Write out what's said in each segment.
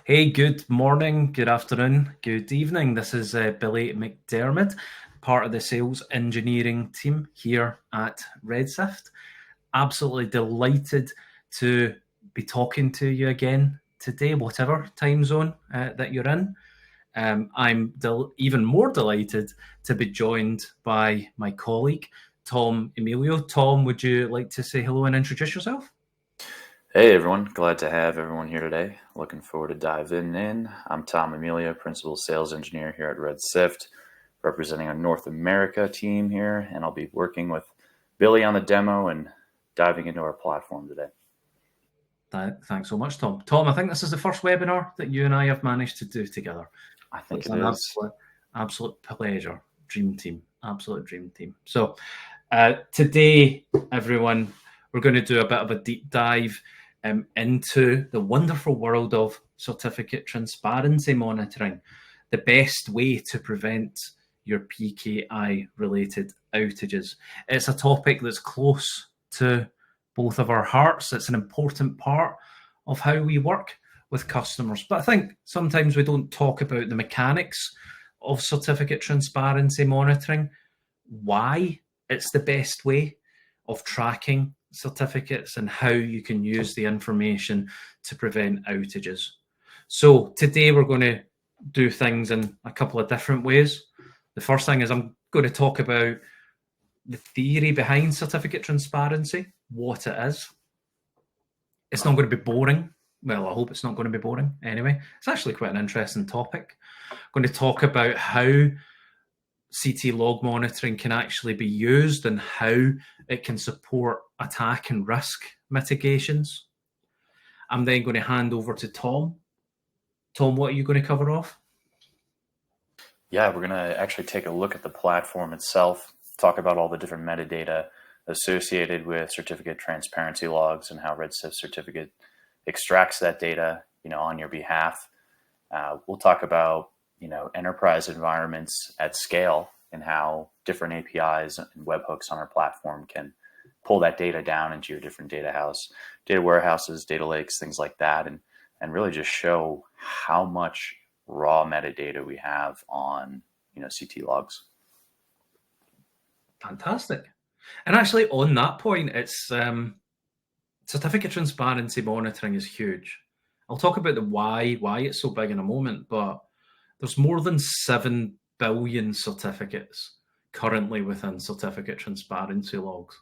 Hey, good morning, good afternoon, good evening. This is Billy McDermott, part of the sales engineering team here at Red Sift. Absolutely delighted to be talking to you again today, whatever time zone that you're in. I'm even more delighted to be joined by my colleague, Tom Emilio. Tom, would you like to say hello and introduce yourself? Hey everyone, glad to have everyone here today. Looking forward to diving in. I'm Tom Amelia, Principal Sales Engineer here at Red Sift, representing our North America team here, and I'll be working with Billy on the demo and diving into our platform today. Thanks so much, Tom. Tom, I think this is the first webinar that you and I have managed to do together. I So think it's it an is. absolute pleasure. Dream team, absolute dream team. So today, everyone, we're going to do a bit of a deep dive into the wonderful world of certificate transparency monitoring, the best way to prevent your PKI related outages. It's a topic that's close to both of our hearts. It's an important part of how we work with customers. But I think sometimes we don't talk about the mechanics of certificate transparency monitoring, why it's the best way of tracking certificates and how you can use the information to prevent outages. So today we're going to do things in a couple of different ways. The first thing is I'm going to talk about the theory behind certificate transparency, what it is. It's not going to be boring. Well, I hope it's not going to be boring anyway. It's actually quite an interesting topic. I'm going to talk about how CT log monitoring can actually be used and how it can support attack and risk mitigations. I'm then going to hand over to Tom. Tom, what are you going to cover off? Yeah, we're going to actually take a look at the platform itself, talk about all the different metadata associated with certificate transparency logs and how Red Sift Certificate extracts that data, on your behalf. We'll talk about, enterprise environments at scale and how different APIs and webhooks on our platform can pull that data down into your different data warehouses, data lakes, things like that, and really just show how much raw metadata we have on, CT logs. Fantastic. And actually, on that point, it's certificate transparency monitoring is huge. I'll talk about the why it's so big in a moment, but there's more than 7 billion certificates currently within certificate transparency logs.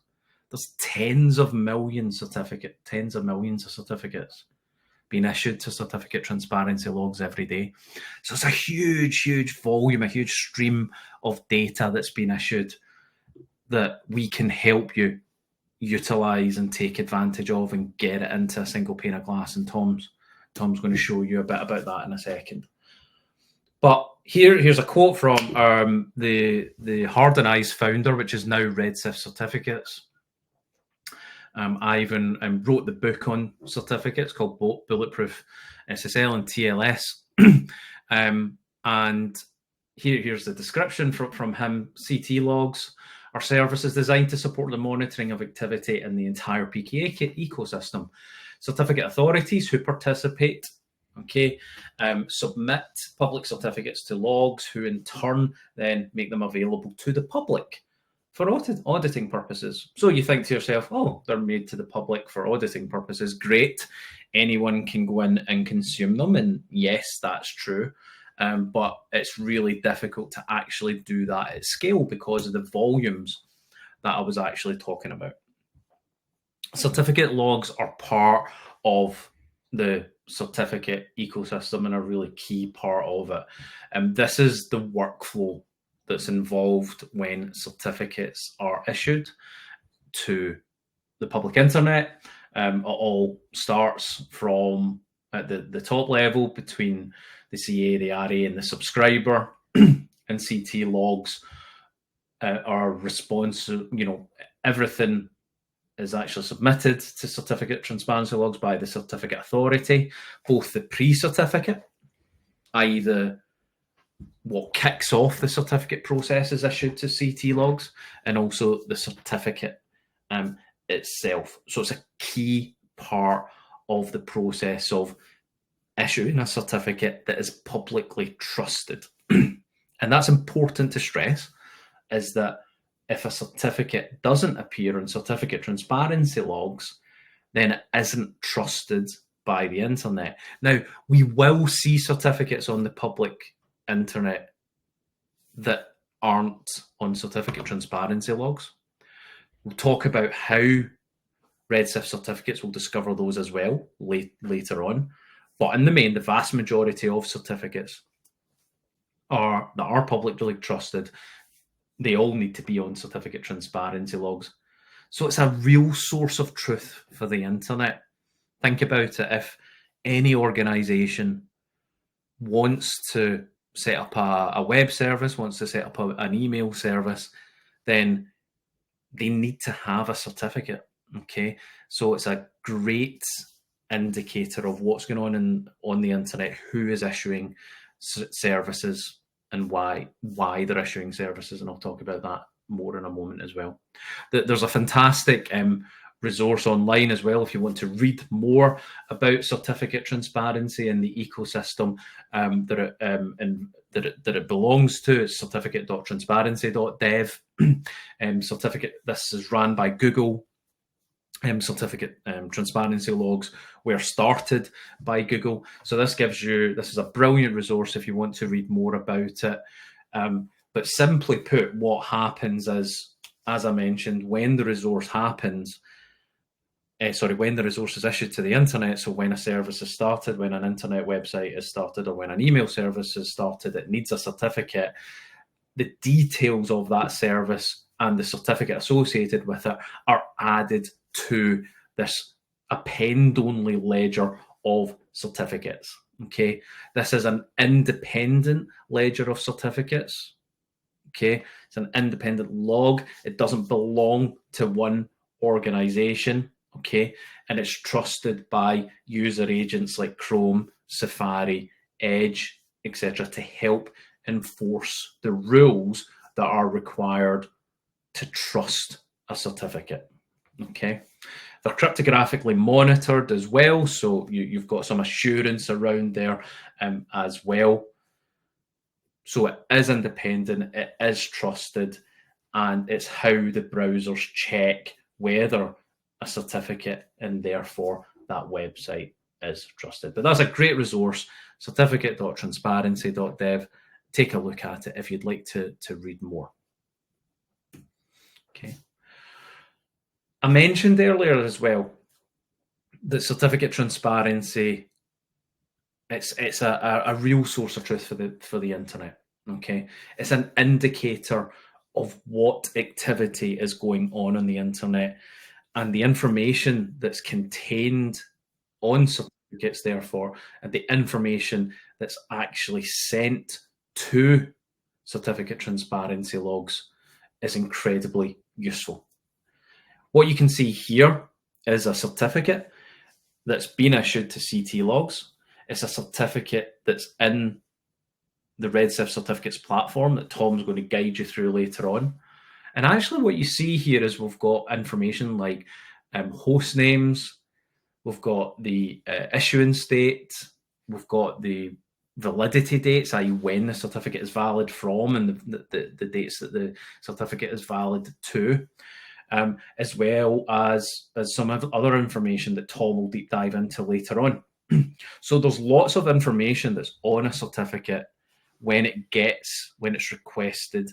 There's tens of millions of certificates being issued to certificate transparency logs every day. So it's a huge volume, a huge stream of data that's been issued that we can help you utilize and take advantage of and get it into a single pane of glass. And Tom's going to show you a bit about that in a second. But here's a quote from the Hard and Eyes founder, which is now Red Sift Certificates. I even wrote the book on certificates called Bulletproof SSL and TLS. And here's the description from him. CT logs are services designed to support the monitoring of activity in the entire PKI ecosystem. Certificate authorities who participate submit public certificates to logs, who in turn then make them available to the public for auditing purposes. So you think to yourself, oh, they're made to the public for auditing purposes. Great. Anyone can go in and consume them. And yes, that's true. But it's really difficult to actually do that at scale because of the volumes that I was actually talking about. Certificate logs are part of the certificate ecosystem and a really key part of it. And this is the workflow that's involved when certificates are issued to the public internet. It all starts from at the top level between the CA, the RA, and the subscriber. And CT logs are responsive. Everything is actually submitted to certificate transparency logs by the certificate authority, both the pre-certificate, i.e. what kicks off the certificate process is issued to CT logs, and also the certificate itself. So it's a key part of the process of issuing a certificate that is publicly trusted. And that's important to stress, is that if a certificate doesn't appear in certificate transparency logs, then it isn't trusted by the internet. Now, we will see certificates on the public internet that aren't on certificate transparency logs. We'll talk about how Red Sift certificates will discover those as well later on. But in the main, the vast majority of certificates that are publicly trusted, they all need to be on certificate transparency logs. So it's a real source of truth for the internet. Think about it. If any organization wants to set up a web service, wants to set up an email service, then they need to have a certificate. Okay, so it's a great indicator of what's going on the internet, who is issuing services, and why they're issuing services, and I'll talk about that more in a moment as well. There's a fantastic resource online as well if you want to read more about certificate transparency and the ecosystem that it belongs to. It's certificate.transparency.dev. Certificate. This is run by Google. Certificate transparency logs were started by Google. So this is a brilliant resource if you want to read more about it. But simply put, what happens is, as I mentioned, when the resource happens, when the resource is issued to the internet, so when a service is started, when an internet website is started, or when an email service is started, it needs a certificate. The details of that service and the certificate associated with it are added to this append-only ledger of certificates. Okay, this is an independent ledger of certificates. Okay, it's an independent log. It doesn't belong to one organization. Okay, and it's trusted by user agents like Chrome, Safari, Edge, etc., to help enforce the rules that are required to trust a certificate. Okay, they're cryptographically monitored as well, so you've got some assurance around there as well. So it is independent, it is trusted, and it's how the browsers check whether a certificate and therefore that website is trusted. But that's a great resource, certificate.transparency.dev. Take a look at it if you'd like to read more. Okay. I mentioned earlier as well that certificate transparency, it's a real source of truth for the internet. Okay, it's an indicator of what activity is going on the internet, and the information that's contained on certificates, therefore, and the information that's actually sent to certificate transparency logs is incredibly useful. What you can see here is a certificate that's been issued to CT logs. It's a certificate that's in the Red Sift Certificates platform that Tom's going to guide you through later on. And actually what you see here is we've got information like host names, we've got the issuance date, we've got the validity dates, i.e. when the certificate is valid from, and the dates that the certificate is valid to, as well as some other information that Tom will deep dive into later on. So there's lots of information that's on a certificate when it's requested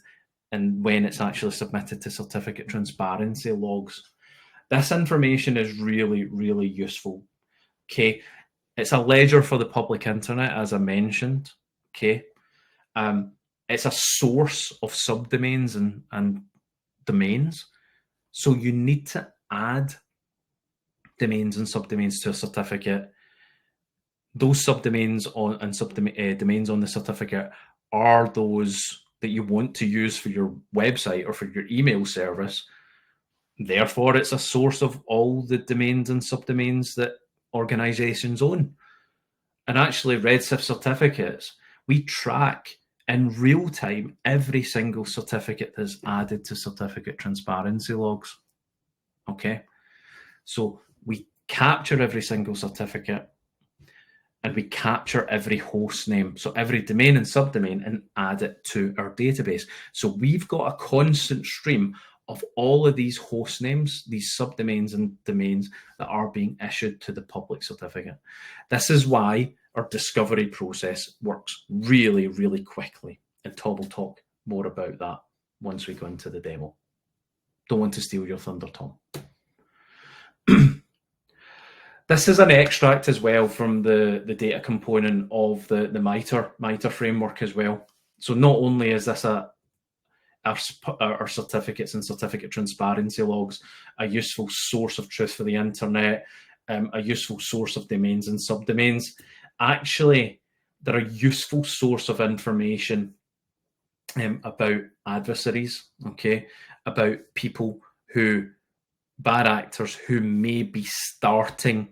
and when it's actually submitted to certificate transparency logs. This information is really, really useful. Okay, it's a ledger for the public internet, as I mentioned. Okay, it's a source of subdomains and domains. So you need to add domains and subdomains to a certificate. Those subdomains domains on the certificate are those that you want to use for your website or for your email service. Therefore, it's a source of all the domains and subdomains that organizations own. And actually, Red Sift Certificates, we track in real time every single certificate that's added to certificate transparency logs. Okay, so we capture every single certificate, and we capture every host name, so every domain and subdomain, and add it to our database. So we've got a constant stream of all of these host names, these subdomains and domains that are being issued to the public certificate. This is why our discovery process works really, really quickly. And Tom will talk more about that once we go into the demo. Don't want to steal your thunder, Tom. This is an extract as well from the data component of the MITRE framework as well. So not only is this our certificates and certificate transparency logs a useful source of truth for the internet, a useful source of domains and subdomains, actually they're a useful source of information about adversaries, okay, about people who, bad actors who may be starting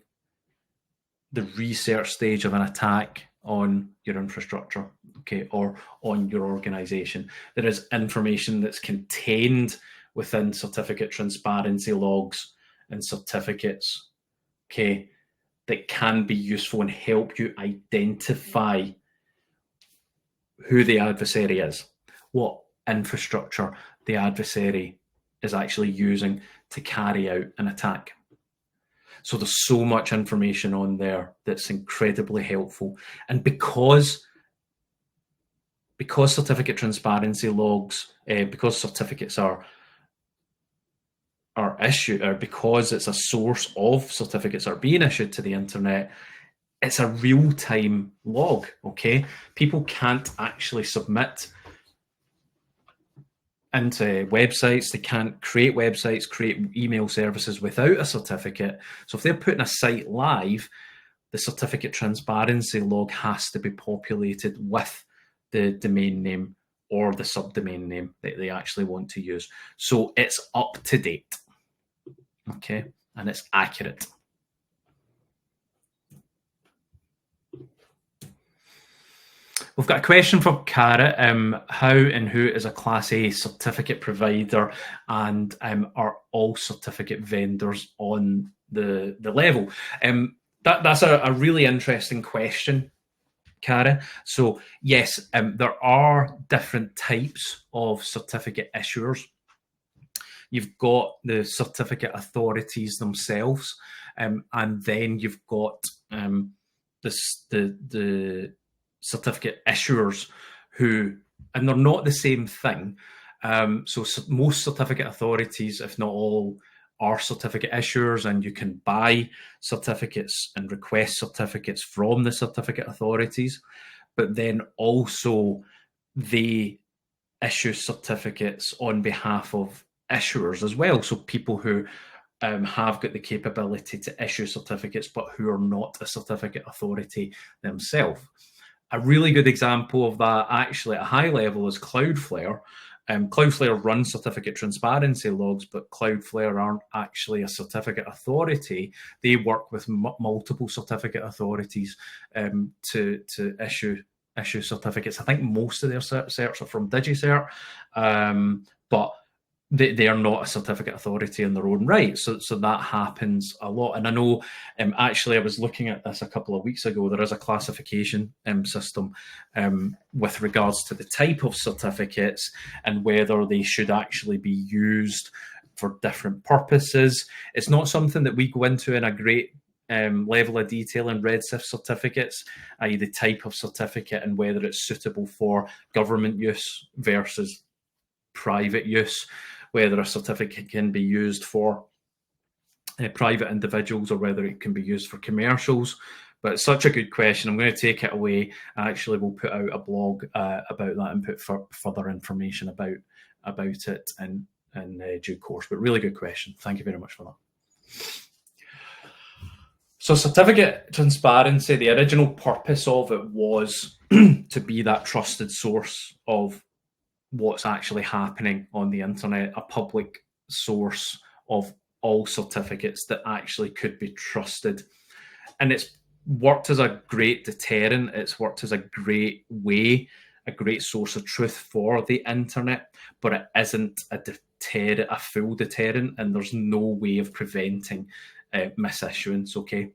the research stage of an attack on your infrastructure, okay, or on your organization. There is information that's contained within certificate transparency logs and certificates, okay, that can be useful and help you identify who the adversary is, what infrastructure the adversary is actually using to carry out an attack. So there's so much information on there that's incredibly helpful. And because certificate transparency logs, because certificates are issued, or because it's a source of certificates are being issued to the internet, it's a real-time log, okay? People can't actually submit into websites. They can't create websites, create email services without a certificate. So if they're putting a site live, the certificate transparency log has to be populated with the domain name or the subdomain name that they actually want to use. So it's up to date, okay? And it's accurate. We've got a question from Cara. How and who is a Class A certificate provider, and are all certificate vendors on the level? That's a really interesting question, Cara. So yes, there are different types of certificate issuers. You've got the certificate authorities themselves, and then you've got the certificate issuers who, and they're not the same thing. So most certificate authorities, if not all, are certificate issuers, and you can buy certificates and request certificates from the certificate authorities. But then also they issue certificates on behalf of issuers as well. So people who have got the capability to issue certificates, but who are not a certificate authority themselves. A really good example of that, actually, at a high level, is Cloudflare. Cloudflare runs certificate transparency logs, but Cloudflare aren't actually a certificate authority. They work with multiple certificate authorities to issue certificates. I think most of their certs are from DigiCert, but they are not a certificate authority in their own right. So that happens a lot. And I know, actually, I was looking at this a couple of weeks ago. There is a classification system with regards to the type of certificates and whether they should actually be used for different purposes. It's not something that we go into in a great level of detail in Red Sift certificates, i.e. the type of certificate and whether it's suitable for government use versus private use, whether a certificate can be used for private individuals or whether it can be used for commercials. But it's such a good question. I'm going to take it away. Actually, we'll put out a blog about that and put further information about it in due course. But really good question. Thank you very much for that. So certificate transparency, the original purpose of it was to be that trusted source of what's actually happening on the internet, a public source of all certificates that actually could be trusted. And it's worked as a great deterrent. It's worked as a great way, a great source of truth for the internet, but it isn't a full deterrent, and there's no way of preventing misissuance, okay?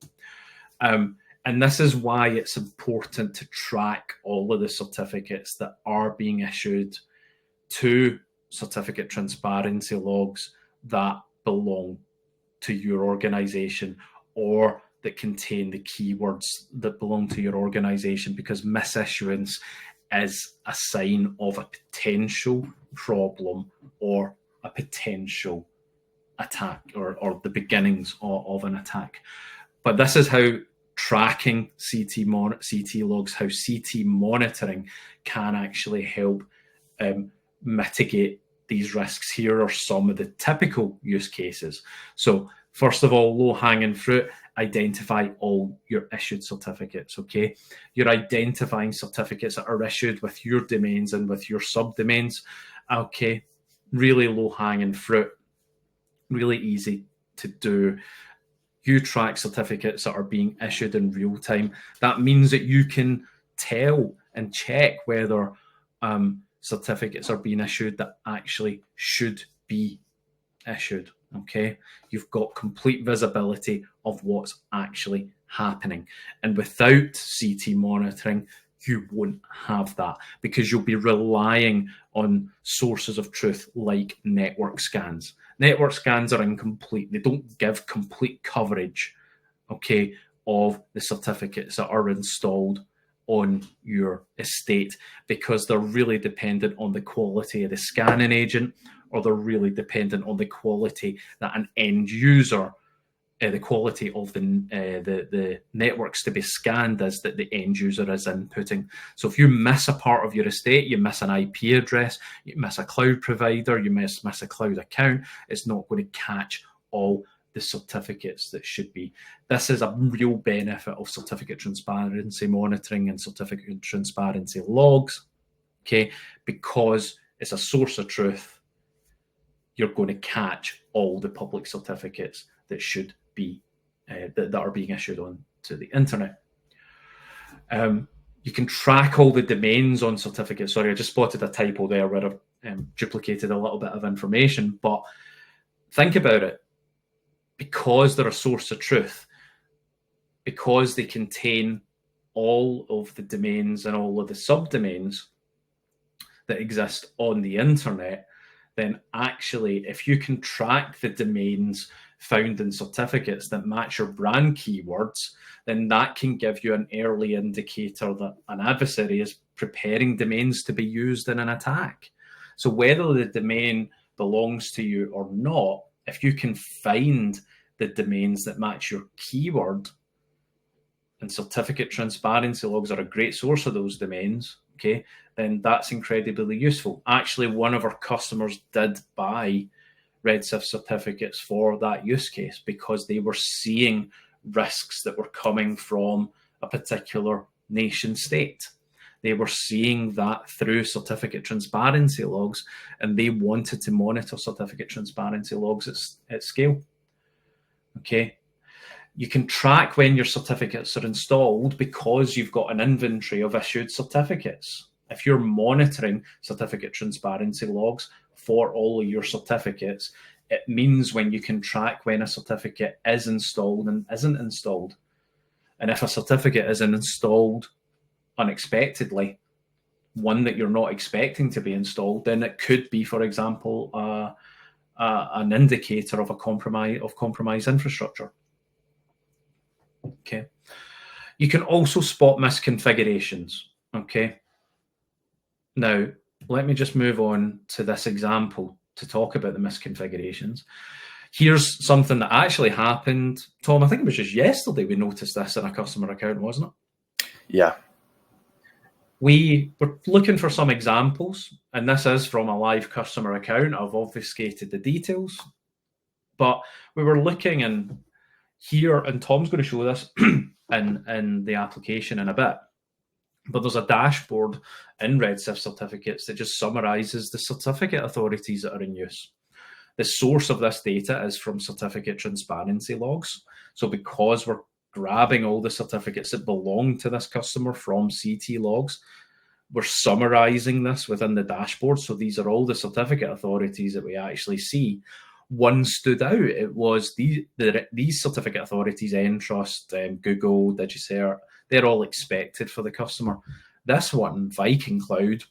And this is why it's important to track all of the certificates that are being issued to certificate transparency logs that belong to your organization or that contain the keywords that belong to your organization, because misissuance is a sign of a potential problem or a potential attack, or the beginnings of an attack. But this is how tracking CT logs, how CT monitoring can actually help mitigate these risks. Here are some of the typical use cases. So first of all, low-hanging fruit, identify all your issued certificates, okay? You're identifying certificates that are issued with your domains and with your subdomains, okay? Really low-hanging fruit, really easy to do. You track certificates that are being issued in real time. That means that you can tell and check whether certificates are being issued that actually should be issued, okay? You've got complete visibility of what's actually happening. And without CT monitoring, you won't have that, because you'll be relying on sources of truth like network scans. Network scans are incomplete. They don't give complete coverage, okay, of the certificates that are installed on your estate, because they're really dependent on the quality of the scanning agent, or they're really dependent on the quality that an end user, the quality of the networks to be scanned is that the end user is inputting. So if you miss a part of your estate, you miss an IP address, you miss a cloud provider, you miss a cloud account, it's not going to catch all the certificates that should be. This is a real benefit of certificate transparency monitoring and certificate transparency logs, okay? Because it's a source of truth. You're going to catch all the public certificates that should be that are being issued onto the internet. You can track all the domains on certificates. Sorry, I just spotted a typo there where I've duplicated a little bit of information, but think about it. Because they're a source of truth, because they contain all of the domains and all of the subdomains that exist on the internet, then actually, if you can track the domains found in certificates that match your brand keywords, then that can give you an early indicator that an adversary is preparing domains to be used in an attack. So whether the domain belongs to you or not, if you can find the domains that match your keyword, and certificate transparency logs are a great source of those domains, okay, then that's incredibly useful. Actually, one of our customers did buy Red Sift certificates for that use case because they were seeing risks that were coming from a particular nation state. They were seeing that through certificate transparency logs, and they wanted to monitor certificate transparency logs at scale. Okay. You can track when your certificates are installed because you've got an inventory of issued certificates. If you're monitoring certificate transparency logs for all of your certificates, it means when you can track when a certificate is installed and isn't installed. And if a certificate isn't installed unexpectedly, one that you're not expecting to be installed, then it could be, for example, an indicator of compromised infrastructure. Okay. You can also spot misconfigurations. Okay. Now, let me just move on to this example to talk about the misconfigurations. Here's something that actually happened. Tom, I think it was just yesterday we noticed this in a customer account, wasn't it? Yeah. We were looking for some examples, and this is from a live customer account. I've obfuscated the details, but we were looking, and here, and Tom's going to show this in the application in a bit, but there's a dashboard in Red Sift Certificates that just summarizes the certificate authorities that are in use. The source of this data is from certificate transparency logs. So because we're grabbing all the certificates that belong to this customer from CT logs, we're summarizing this within the dashboard. So these are all the certificate authorities that we actually see. one stood out. It was these certificate authorities, Entrust, Google, DigiCert, they're all expected for the customer. This one, Viking Cloud,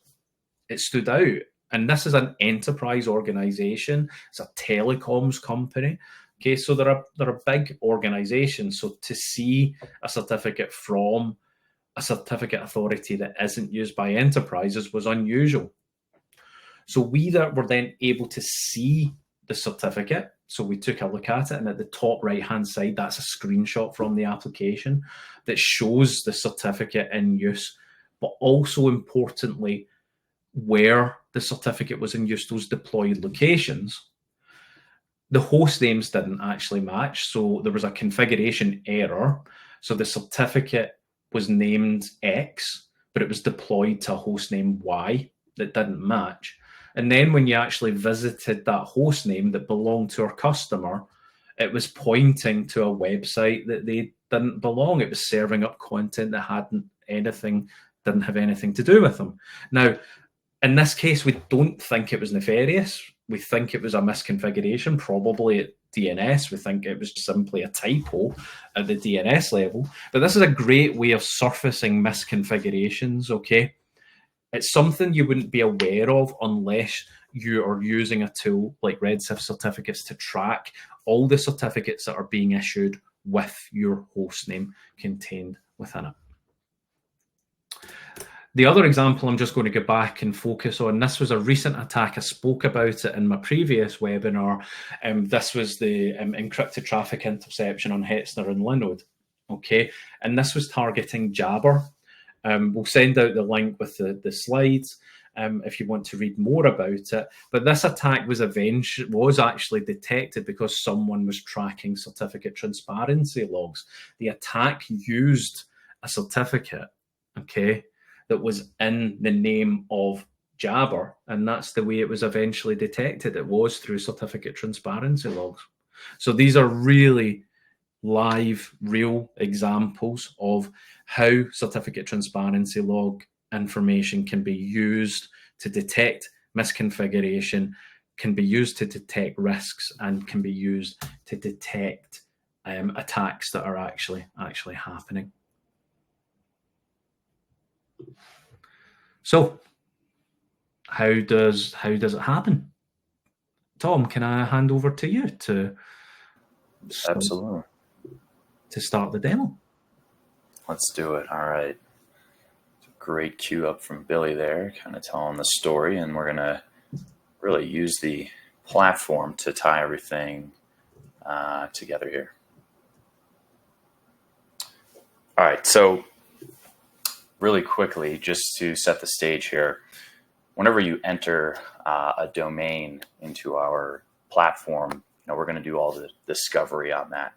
it stood out. And this is an enterprise organization. It's a telecoms company. Okay, so they're a big organization. So to see a certificate from a certificate authority that isn't used by enterprises was unusual. So we were then able to see the certificate. So we took a look at it, and at the top right-hand side, that's a screenshot from the application that shows the certificate in use, but also importantly, where the certificate was in use, those deployed locations. The host names didn't actually match, so there was a configuration error. So the certificate was named X, but it was deployed to a host name Y that didn't match. And then when you actually visited that host name that belonged to our customer, it was pointing to a website that they didn't belong. It was serving up content that didn't have anything to do with them. Now, in this case, we don't think it was nefarious. We think it was a misconfiguration, probably at DNS. We think it was simply a typo at the DNS level. But this is a great way of surfacing misconfigurations, okay? It's something you wouldn't be aware of unless you are using a tool like Red Sift Certificates to track all the certificates that are being issued with your host name contained within it. The other example I'm just going to go back and focus on, this was a recent attack. I spoke about it in my previous webinar. This was the encrypted traffic interception on Hetzner and Linode. Okay, and this was targeting Jabber. We'll send out the link with the slides if you want to read more about it. But this attack was actually detected because someone was tracking certificate transparency logs. The attack used a certificate, okay, that was in the name of Jabber, and that's the way it was eventually detected. It was through certificate transparency logs. So these are really live, real examples of how certificate transparency log information can be used to detect misconfiguration, can be used to detect risks, and can be used to detect attacks that are actually happening. So how does it happen? Tom, can I hand over to you to Absolutely. To start the demo? Let's do it. All right. Great cue up from Billy there, kind of telling the story, and we're going to really use the platform to tie everything together here. All right, so really quickly, just to set the stage here, whenever you enter a domain into our platform, we're going to do all the discovery on that.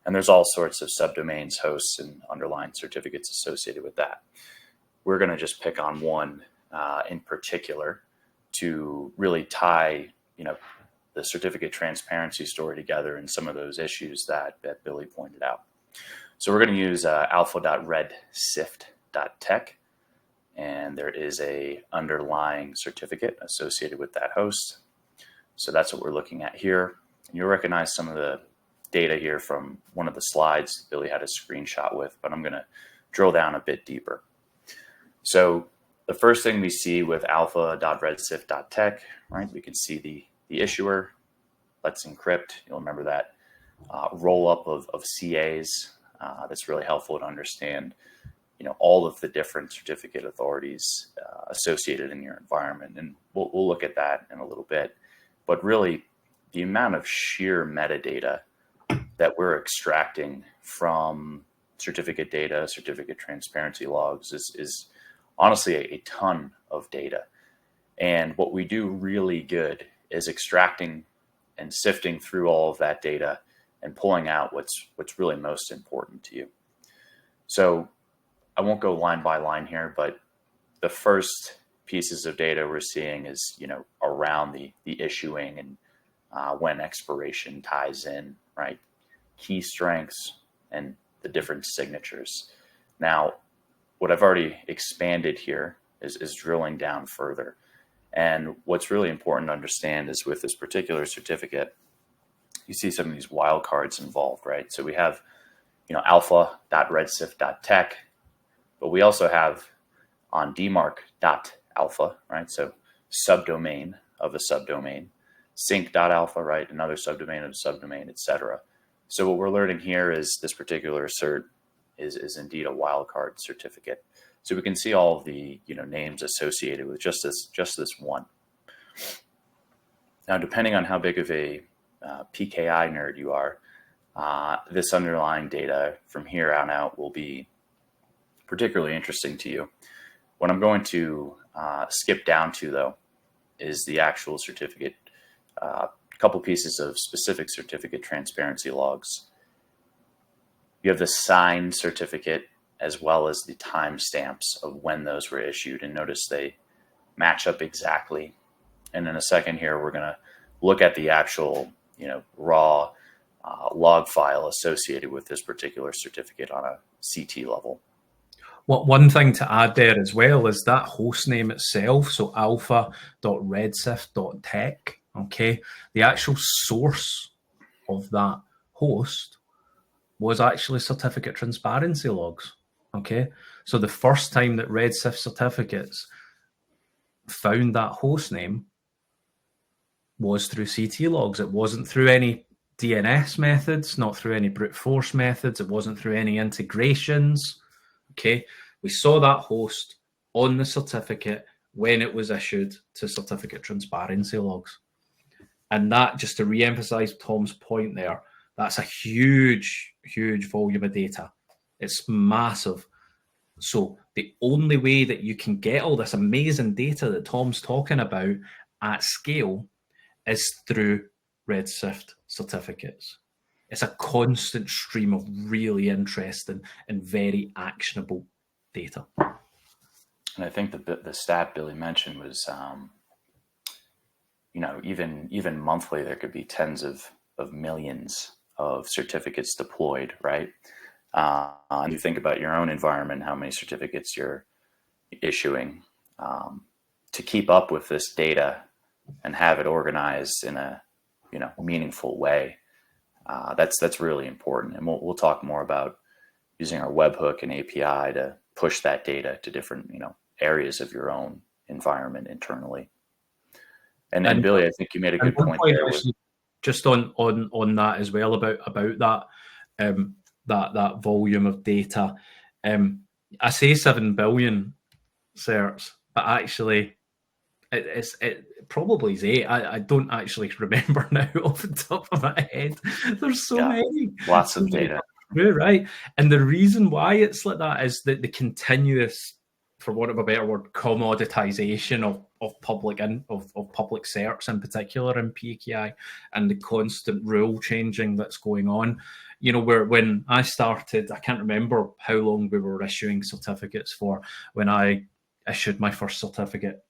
And there's all sorts of subdomains, hosts, and underlying certificates associated with that. We're going to just pick on one in particular to really tie, the certificate transparency story together and some of those issues that Billy pointed out. So we're going to use alpha.redsift.tech, and there is a underlying certificate associated with that host. So that's what we're looking at here. You'll recognize some of the data here from one of the slides Billy had a screenshot with, but I'm going to drill down a bit deeper. So the first thing we see with alpha.redsift.tech, right, we can see the issuer. Let's encrypt. You'll remember that roll up of CAs. That's really helpful to understand, all of the different certificate authorities associated in your environment. And we'll look at that in a little bit. But really, the amount of sheer metadata that we're extracting from certificate data, certificate transparency logs is honestly a ton of data. And what we do really good is extracting and sifting through all of that data and pulling out what's really most important to you. So I won't go line by line here, but the first pieces of data we're seeing is, around the issuing and when expiration ties in, right? Key strengths and the different signatures. Now, what I've already expanded here is drilling down further. And what's really important to understand is with this particular certificate, you see some of these wildcards involved, right? So we have, alpha.redsift.tech, but we also have on dmarc.alpha, right? So subdomain of a subdomain, sync.alpha, right? Another subdomain of a subdomain, etc. So what we're learning here is this particular cert is indeed a wildcard certificate. So we can see all of the names associated with just this one. Now, depending on how big of a PKI nerd you are, this underlying data from here on out will be particularly interesting to you. What I'm going to skip down to, though, is the actual certificate. A couple pieces of specific certificate transparency logs. You have the signed certificate as well as the timestamps of when those were issued. And notice they match up exactly. And in a second here, we're going to look at the actual, raw log file associated with this particular certificate on a CT level. One thing to add there as well is that host name itself, so alpha.redsift.tech, okay, the actual source of that host was actually certificate transparency logs, okay? So the first time that Red Sift Certificates found that host name was through CT logs. It wasn't through any DNS methods, not through any brute force methods. It wasn't through any integrations, okay? We saw that host on the certificate when it was issued to certificate transparency logs. And that, just to re-emphasize Tom's point there, that's a huge, huge volume of data. It's massive. So the only way that you can get all this amazing data that Tom's talking about at scale is through Red Sift certificates. It's a constant stream of really interesting and very actionable data. And I think the stat Billy mentioned was, even monthly, there could be tens of millions of certificates deployed, right? And you think about your own environment, how many certificates you're issuing, to keep up with this data and have it organized in a meaningful way. That's really important, and we'll talk more about using our webhook and API to push that data to different areas of your own environment internally. And Billy, I think you made a good point there. Just on that as well about that that volume of data. I say 7 billion certs, but actually it probably is 8. I don't actually remember now off the top of my head. There's so many. Lots of data. Right. And the reason why it's like that is that the continuous, for want of a better word, commoditization of public certs in particular in PKI, and the constant rule changing that's going on. When I started, I can't remember how long we were issuing certificates for. When I issued my first certificate,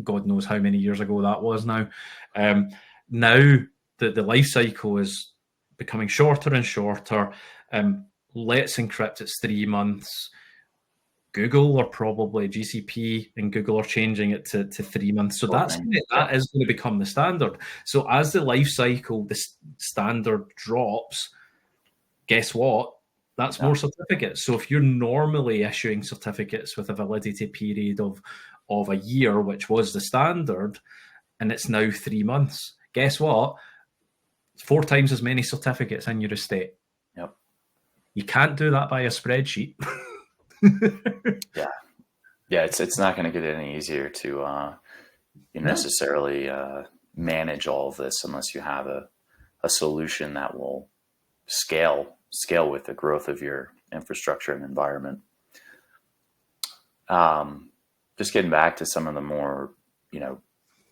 God knows how many years ago that was now. Now the life cycle is becoming shorter and shorter. Let's Encrypt, it's 3 months. Google, or probably GCP and Google, are changing it to 3 months. So that is going to become the standard. So as the life cycle, the standard drops, guess what? That's more certificates. So if you're normally issuing certificates with a validity period of a year, which was the standard, and it's now 3 months, guess what? 4 times as many certificates in your estate. Yep. You can't do that by a spreadsheet. Yeah. It's not going to get any easier to necessarily manage all of this unless you have a solution that will scale with the growth of your infrastructure and environment. Just getting back to some of the more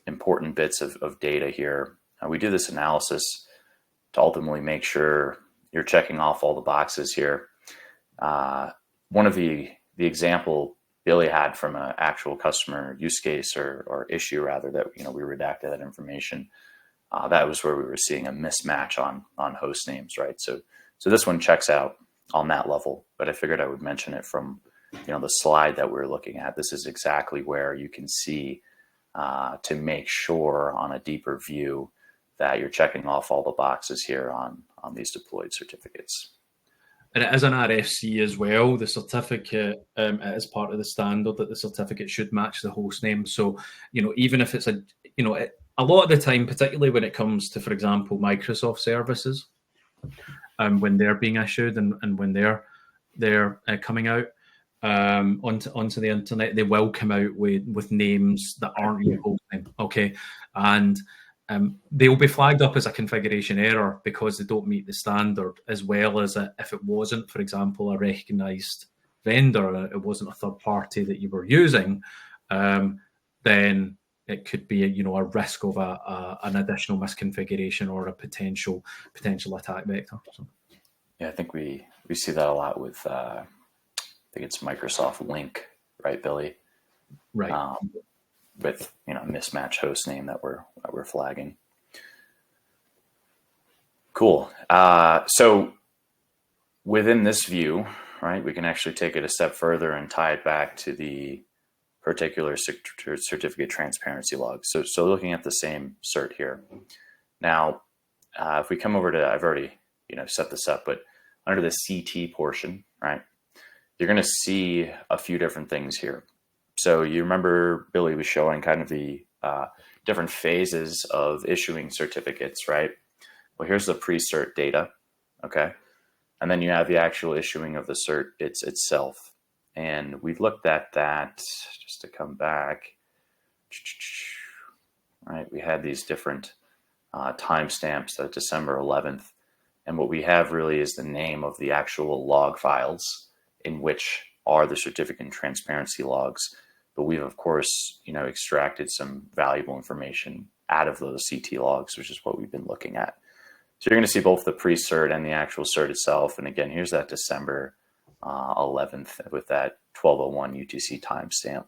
important bits of data here. We do this analysis to ultimately make sure you're checking off all the boxes here. One of the example Billy had from an actual customer use case or issue rather that we redacted that information. That was where we were seeing a mismatch on host names, right? So this one checks out on that level, but I figured I would mention it from the slide that we're looking at. This is exactly where you can see to make sure on a deeper view that you're checking off all the boxes here on these deployed certificates. And it is an RFC as well. The certificate, it is part of the standard that the certificate should match the host name. So, even if it's a lot of the time, particularly when it comes to, for example, Microsoft services, when they're being issued and when they're coming out onto the internet, they will come out with names that aren't your host name. Okay, and they'll be flagged up as a configuration error because they don't meet the standard, as well as if it wasn't, for example, a recognized vendor, it wasn't a third party that you were using, then it could be a risk of an additional misconfiguration or a potential attack vector. So. Yeah, I think we see that a lot with I think it's Microsoft Link, right, Billy? Right. With mismatch host name that we're flagging. Cool. So within this view, right, we can actually take it a step further and tie it back to the particular certificate transparency log. So looking at the same cert here. Now, if we come over to, I've already set this up, but under the CT portion, right, you're going to see a few different things here. So you remember Billy was showing kind of the different phases of issuing certificates, right? Well, here's the pre-cert data, okay? And then you have the actual issuing of the cert itself. And we've looked at that, just to come back, right? We had these different timestamps at December 11th. And what we have really is the name of the actual log files in which are the certificate transparency logs. But we've, of course, extracted some valuable information out of those CT logs, which is what we've been looking at. So you're going to see both the pre-cert and the actual cert itself. And again, here's that December 11th with that 1201 UTC timestamp.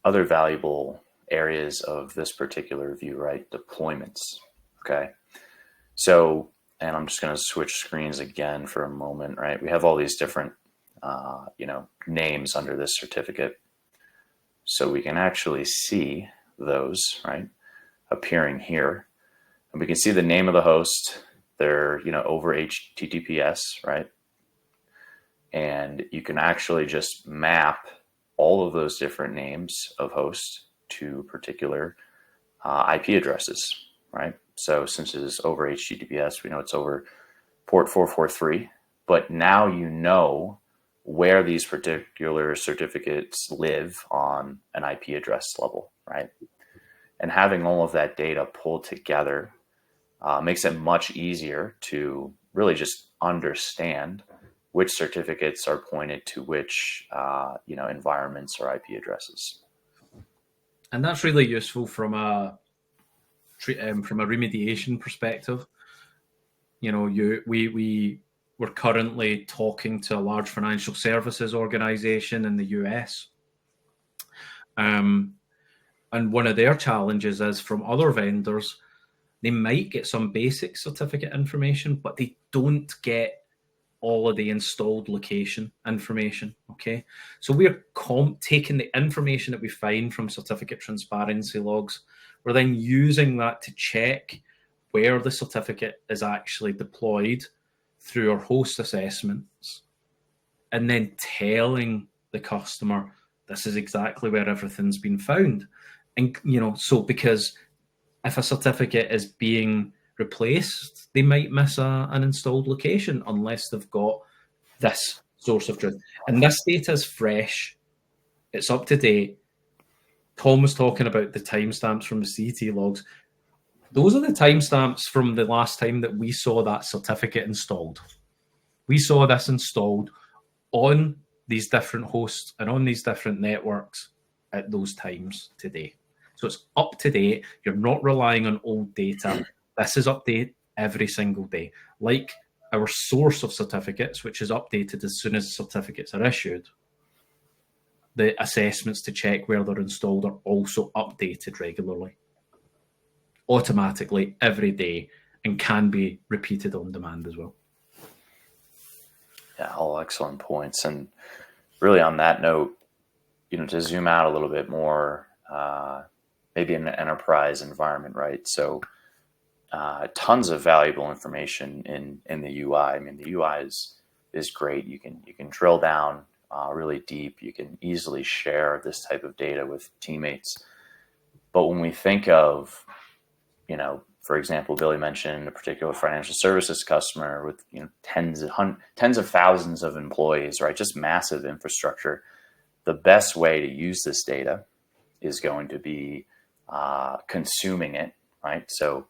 Other valuable areas of this particular view, right? Deployments, okay? So, and I'm just going to switch screens again for a moment, right? We have all these different names under this certificate. So we can actually see those, right, appearing here. And we can see the name of the host. They're, over HTTPS, right? And you can actually just map all of those different names of hosts to particular IP addresses, right? So since it is over HTTPS, we know it's over port 443, but now where these particular certificates live on an IP address level, right? And having all of that data pulled together makes it much easier to really just understand which certificates are pointed to which environments or IP addresses. And that's really useful from a remediation perspective. We're currently talking to a large financial services organization in the US. And one of their challenges is from other vendors, they might get some basic certificate information, but they don't get all of the installed location information, okay? So we're taking the information that we find from certificate transparency logs, we're then using that to check where the certificate is actually deployed through our host assessments, and then telling the customer this is exactly where everything's been found. And, so because if a certificate is being replaced, they might miss an installed location unless they've got this source of truth. And this data is fresh. It's up to date. Tom was talking about the timestamps from the CT logs. Those are the timestamps from the last time that we saw that certificate installed. We saw this installed on these different hosts and on these different networks at those times today. So it's up to date. You're not relying on old data. This is updated every single day. Like our source of certificates, which is updated as soon as certificates are issued, the assessments to check where they're installed are also updated regularly, automatically, every day, and can be repeated on demand as well. Yeah, all excellent points. And really on that note, to zoom out a little bit more, maybe in an enterprise environment, right? So tons of valuable information in the UI. I mean, the UI is great. You can drill down really deep. You can easily share this type of data with teammates. But when we think of, for example, Billy mentioned a particular financial services customer with tens of thousands of employees, right? Just massive infrastructure. The best way to use this data is going to be consuming it, right? So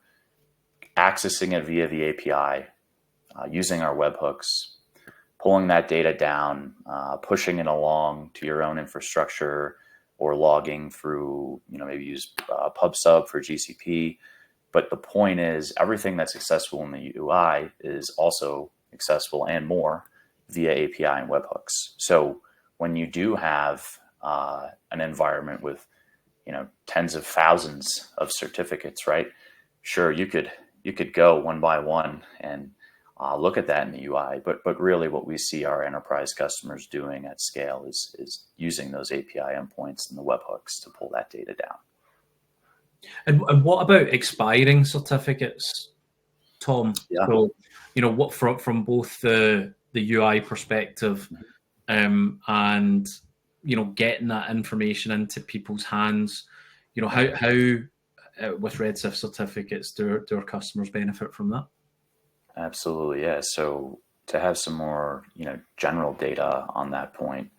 accessing it via the API, using our webhooks, pulling that data down, pushing it along to your own infrastructure, or logging through, maybe use PubSub for GCP. But the point is, everything that's accessible in the UI is also accessible and more via API and webhooks. So when you do have an environment with, tens of thousands of certificates, right? Sure, you could go one by one and look at that in the UI, but really what we see our enterprise customers doing at scale is using those API endpoints and the webhooks to pull that data down. And what about expiring certificates, Tom? Yeah. So, what from both the UI perspective, and getting that information into people's hands, how with Red Sift certificates do our customers benefit from that? Absolutely, yeah. So to have some more, general data on that point,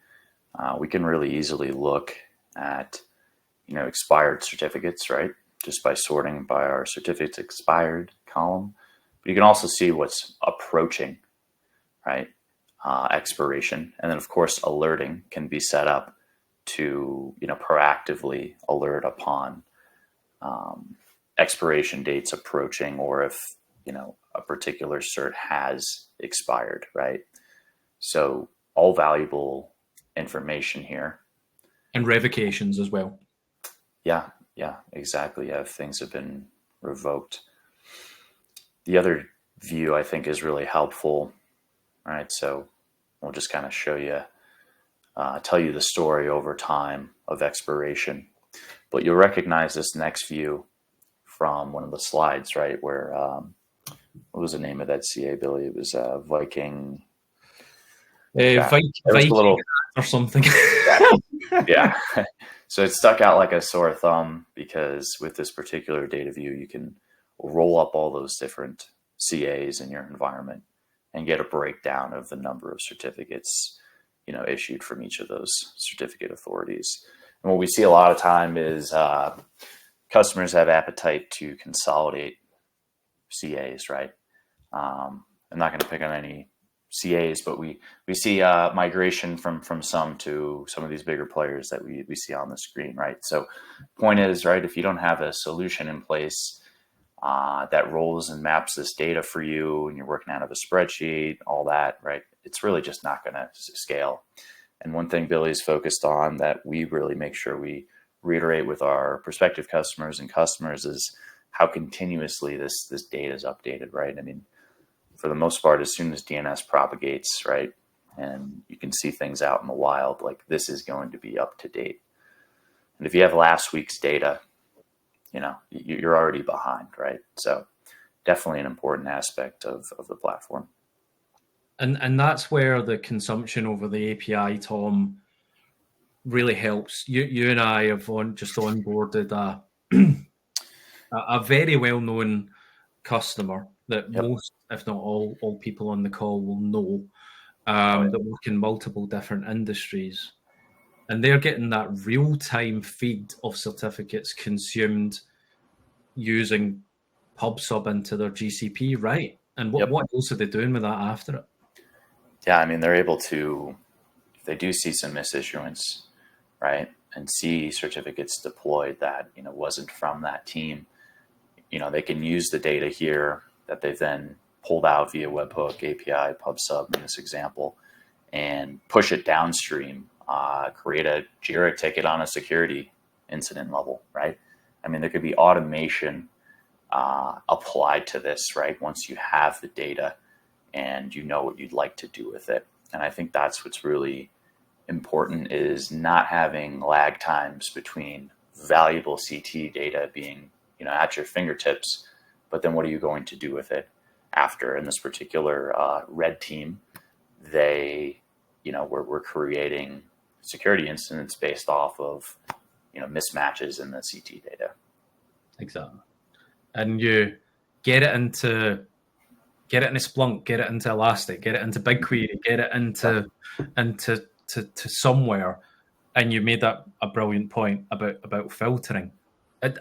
we can really easily look at, expired certificates, right? Just by sorting by our certificates expired column. But you can also see what's approaching, right? Expiration. And then, of course, alerting can be set up to, proactively alert upon expiration dates approaching, or if, a particular cert has expired, right? So all valuable information here. And revocations as well. Yeah, exactly. Yeah, if things have been revoked. The other view I think is really helpful. All right, so we'll just kind of show you, tell you the story over time of expiration. But you'll recognize this next view from one of the slides, right? Where, what was the name of that CA, Billy? It was Viking. Viking or something. Yeah. So it stuck out like a sore thumb because with this particular data view, you can roll up all those different CAs in your environment and get a breakdown of the number of certificates, issued from each of those certificate authorities. And what we see a lot of time is customers have appetite to consolidate CAs, right? I'm not going to pick on any CAs, but we see migration from some to some of these bigger players that we see on the screen, right? So point is, right, if you don't have a solution in place that rolls and maps this data for you, and you're working out of a spreadsheet, all that, right, it's really just not going to scale. And one thing Billy's focused on that we really make sure we reiterate with our prospective customers and customers is how continuously this data is updated, right? I mean, for the most part, as soon as DNS propagates, right, and you can see things out in the wild, like this is going to be up to date. And if you have last week's data, you're already behind, right? So definitely an important aspect of the platform. And that's where the consumption over the API, Tom, really helps. You and I have just onboarded a very well-known customer that most, if not all people on the call will know, that work in multiple different industries. And they're getting that real-time feed of certificates consumed using PubSub into their GCP, right? And what else are they doing with that after it? Yeah, I mean, they're able to, if they do see some misissuance, right, and see certificates deployed that, wasn't from that team, they can use the data here that they've then pulled out via webhook, API, PubSub in this example, and push it downstream, create a Jira ticket on a security incident level, right? I mean, there could be automation applied to this, right? Once you have the data and you know what you'd like to do with it. And I think that's what's really important, is not having lag times between valuable CT data being, at your fingertips, but then what are you going to do with it after? In this particular red team, we're creating security incidents based off of, mismatches in the CT data. Exactly. And you get it into Splunk, get it into Elastic, get it into BigQuery, get it into somewhere. And you made that a brilliant point about filtering.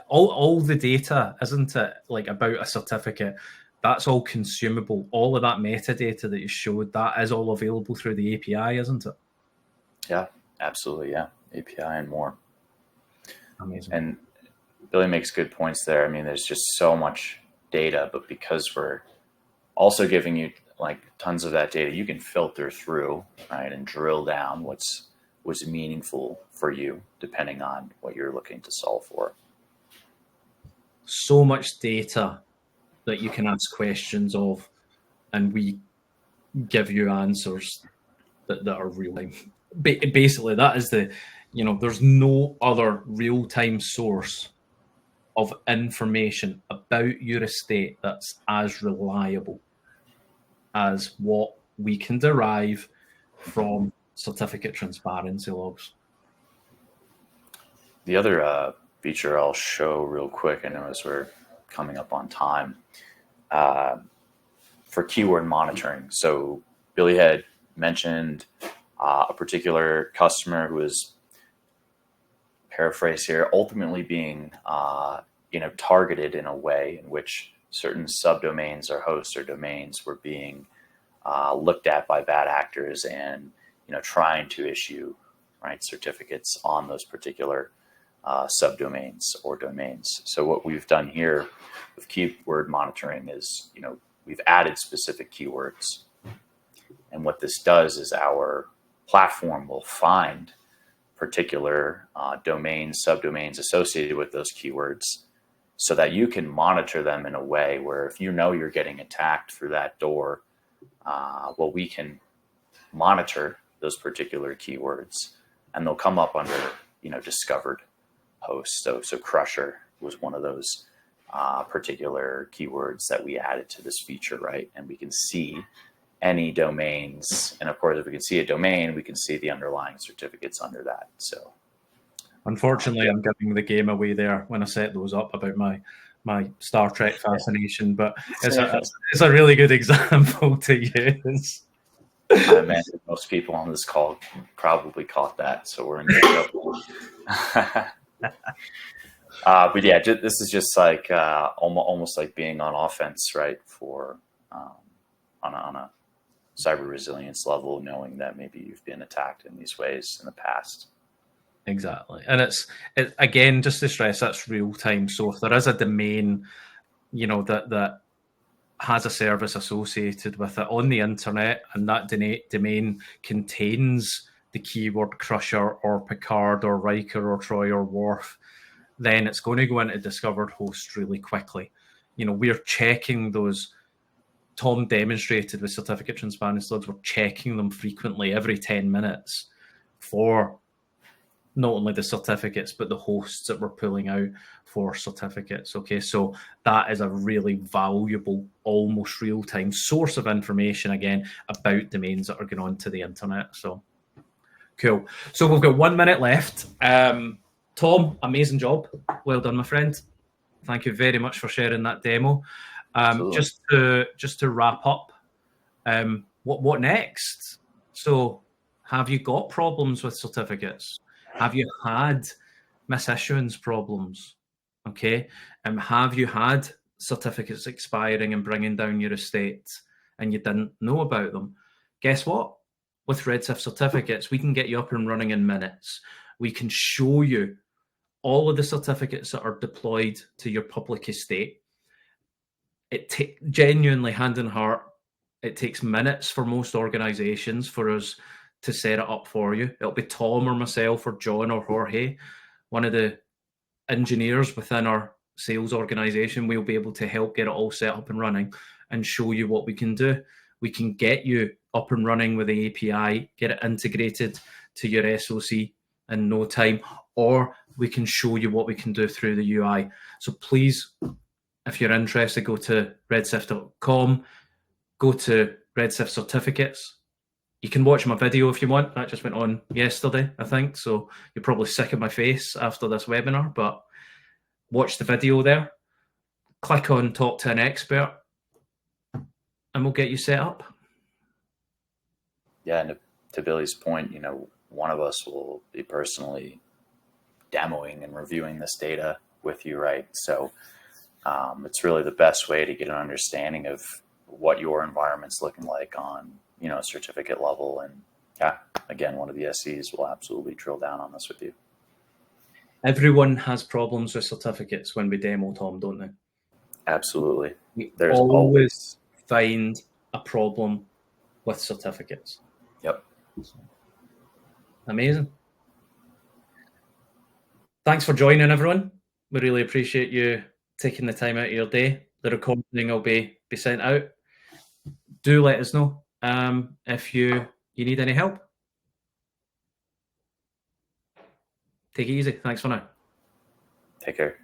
All the data, isn't it, like about a certificate, that's all consumable. All of that metadata that you showed, that is all available through the API, isn't it? Yeah, absolutely. Yeah, API and more. Amazing. And Billy makes good points there. I mean, there's just so much data, but because we're also giving you like tons of that data, you can filter through, right, and drill down what's meaningful for you, depending on what you're looking to solve for. So much data that you can ask questions of, and we give you answers that are real time. Basically, that is there's no other real time source of information about your estate that's as reliable as what we can derive from certificate transparency logs. The other feature I'll show real quick, I know as we're coming up on time, for keyword monitoring. So Billy had mentioned a particular customer who was, paraphrase here, ultimately being targeted in a way in which certain subdomains or hosts or domains were being looked at by bad actors and trying to issue certificates on those particular subdomains or domains. So what we've done here with keyword monitoring is we've added specific keywords, and what this does is our platform will find particular domains, subdomains associated with those keywords, so that you can monitor them in a way where if you're getting attacked through that door, we can monitor those particular keywords, and they'll come up under discovered hosts. So Crusher was one of those particular keywords that we added to this feature, right? And we can see any domains, and of course, if we can see a domain, we can see the underlying certificates under that. So, unfortunately, I'm giving the game away there when I set those up about my Star Trek fascination, but it's a really good example to use. I imagine most people on this call probably caught that, so we're in good trouble. But yeah, this is just like almost like being on offense, right? For on a cyber resilience level, knowing that maybe you've been attacked in these ways in the past. Exactly. And it's again, just to stress, that's real time. So if there is a domain, that has a service associated with it on the internet, and that domain contains the keyword Crusher or Picard or Riker or Troy or Worf, then it's going to go into discovered host really quickly. We're checking those. Tom demonstrated with certificate transparency logs, we're checking them frequently every 10 minutes for not only the certificates, but the hosts that we're pulling out for certificates. Okay, so that is a really valuable, almost real-time source of information, again, about domains that are going on to the internet. So cool. So we've got 1 minute left. Tom, amazing job. Well done, my friend. Thank you very much for sharing that demo. Just to wrap up, what next? So have you got problems with certificates? Have you had misissuance problems? Okay. Have you had certificates expiring and bringing down your estate and you didn't know about them? Guess what? With Red Sift Certificates, we can get you up and running in minutes. We can show you all of the certificates that are deployed to your public estate. It genuinely, hand in heart, it takes minutes for most organizations for us to set it up for you. It'll be Tom or myself or John or Jorge, one of the engineers within our sales organization. We'll be able to help get it all set up and running and show you what we can do. We can get you up and running with the API, get it integrated to your SOC in no time, or we can show you what we can do through the UI. So please, if you're interested, go to redsift.com, go to Red Sift Certificates. You can watch my video if you want. That just went on yesterday, I think. So you're probably sick of my face after this webinar, but watch the video there. Click on Talk to an Expert, and we'll get you set up. Yeah, and to Billy's point, one of us will be personally demoing and reviewing this data with you, right? So it's really the best way to get an understanding of what your environment's looking like on, a certificate level. And yeah, again, one of the SEs will absolutely drill down on this with you. Everyone has problems with certificates when we demo, Tom, don't they? Absolutely. There's always find a problem with certificates. Yep. Amazing. Thanks for joining, everyone. We really appreciate you taking the time out of your day. The recording will be sent out. Do let us know if you need any help. Take it easy. Thanks for now. Take care.